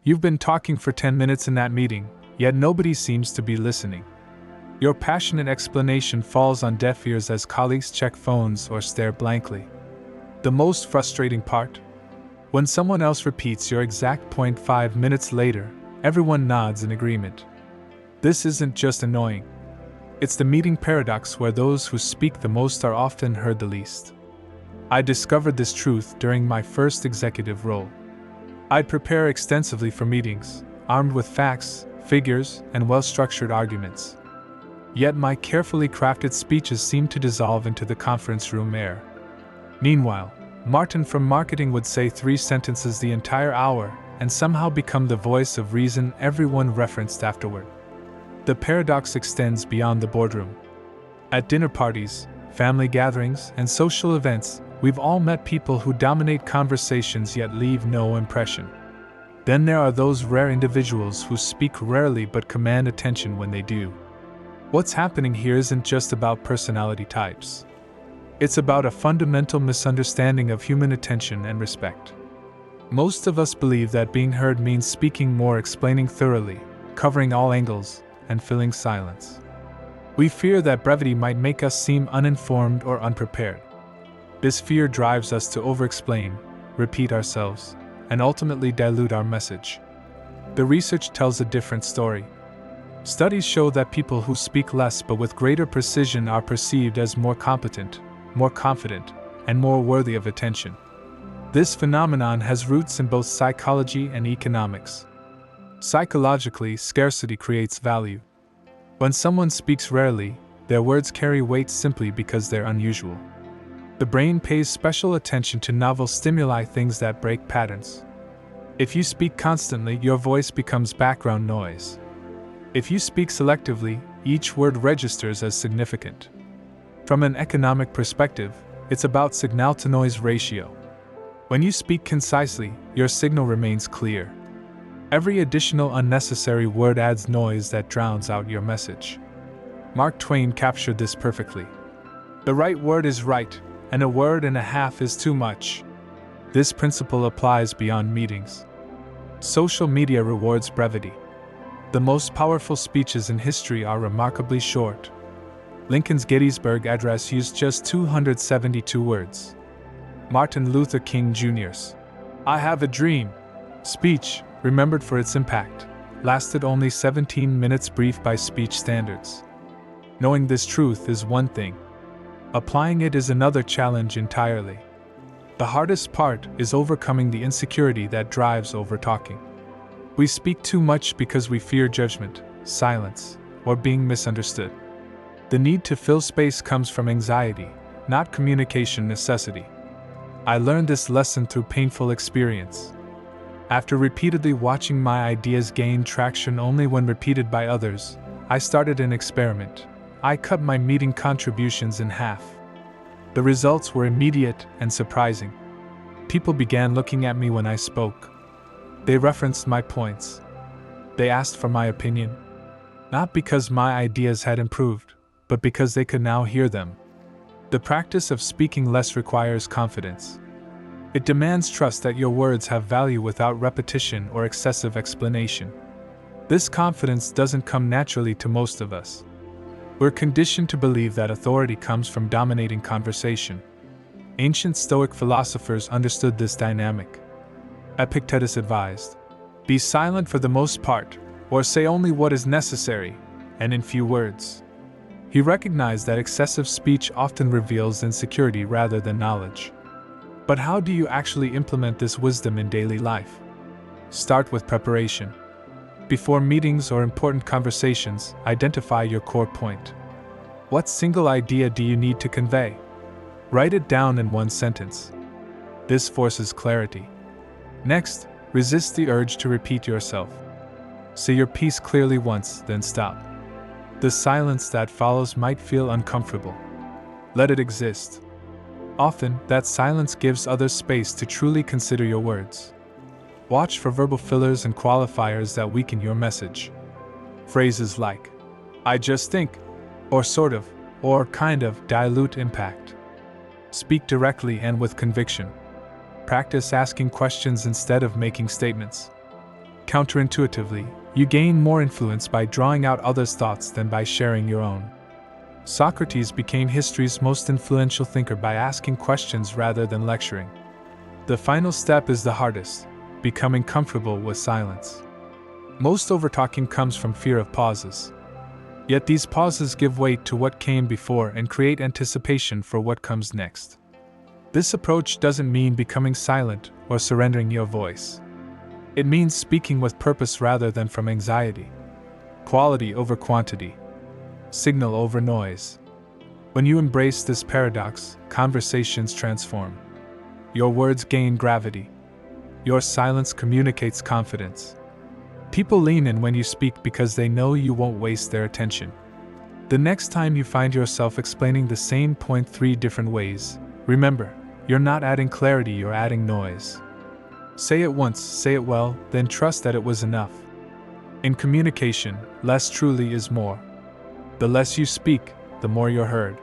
You've been talking for 10 minutes in that meeting, yet nobody seems to be listening. Your passionate explanation falls on deaf ears as colleagues check phones or stare blankly. The most frustrating part? When someone else repeats your exact point 5 minutes later, everyone nods in agreement. This isn't just annoying. It's the meeting paradox where those who speak the most are often heard the least. I discovered this truth during my first executive role. I'd prepare extensively for meetings, armed with facts, figures, and well-structured arguments. Yet my carefully crafted speeches seemed to dissolve into the conference room air. Meanwhile, Martin from marketing would say 3 sentences the entire hour and somehow become the voice of reason everyone referenced afterward. The paradox extends beyond the boardroom. At dinner parties, family gatherings, and social events, we've all met people who dominate conversations yet leave no impression. Then there are those rare individuals who speak rarely but command attention when they do. What's happening here isn't just about personality types. It's about a fundamental misunderstanding of human attention and respect. Most of us believe that being heard means speaking more, explaining thoroughly, covering all angles, and filling silence. We fear that brevity might make us seem uninformed or unprepared. This fear drives us to over-explain, repeat ourselves, and ultimately dilute our message. The research tells a different story. Studies show that people who speak less but with greater precision are perceived as more competent, more confident, and more worthy of attention. This phenomenon has roots in both psychology and economics. Psychologically, scarcity creates value. When someone speaks rarely, their words carry weight simply because they're unusual. The brain pays special attention to novel stimuli, things that break patterns. If you speak constantly, your voice becomes background noise. If you speak selectively, each word registers as significant. From an economic perspective, it's about signal-to-noise ratio. When you speak concisely, your signal remains clear. Every additional unnecessary word adds noise that drowns out your message. Mark Twain captured this perfectly. The right word is right, and a word and a half is too much. This principle applies beyond meetings. Social media rewards brevity. The most powerful speeches in history are remarkably short. Lincoln's Gettysburg Address used just 272 words. Martin Luther King Jr.'s "I Have a Dream" speech, remembered for its impact, lasted only 17 minutes, brief by speech standards. Knowing this truth is one thing. Applying it is another challenge entirely. The hardest part is overcoming the insecurity that drives overtalking. We speak too much because we fear judgment, silence, or being misunderstood. The need to fill space comes from anxiety, not communication necessity. I learned this lesson through painful experience. After repeatedly watching my ideas gain traction only when repeated by others, I started an experiment. I cut my meeting contributions in half. The results were immediate and surprising. People began looking at me when I spoke. They referenced my points. They asked for my opinion. Not because my ideas had improved, but because they could now hear them. The practice of speaking less requires confidence. It demands trust that your words have value without repetition or excessive explanation. This confidence doesn't come naturally to most of us. We're conditioned to believe that authority comes from dominating conversation. Ancient Stoic philosophers understood this dynamic. Epictetus advised, "Be silent for the most part, or say only what is necessary, and in few words." He recognized that excessive speech often reveals insecurity rather than knowledge. But how do you actually implement this wisdom in daily life? Start with preparation. Before meetings or important conversations, identify your core point. What single idea do you need to convey? Write it down in one sentence. This forces clarity. Next, resist the urge to repeat yourself. Say your piece clearly once, then stop. The silence that follows might feel uncomfortable. Let it exist. Often, that silence gives others space to truly consider your words. Watch for verbal fillers and qualifiers that weaken your message. Phrases like, "I just think," or "sort of," or "kind of" dilute impact. Speak directly and with conviction. Practice asking questions instead of making statements. Counterintuitively, you gain more influence by drawing out others' thoughts than by sharing your own. Socrates became history's most influential thinker by asking questions rather than lecturing. The final step is the hardest, becoming comfortable with silence. Most overtalking comes from fear of pauses. Yet these pauses give weight to what came before and create anticipation for what comes next. This approach doesn't mean becoming silent or surrendering your voice. It means speaking with purpose rather than from anxiety. Quality over quantity. Signal over noise. When you embrace this paradox, conversations transform. Your words gain gravity. Your silence communicates confidence. People lean in when you speak because they know you won't waste their attention. The next time you find yourself explaining the same point 3 different ways, remember, you're not adding clarity, you're adding noise. Say it once, say it well, then trust that it was enough. In communication, less truly is more. The less you speak, the more you're heard.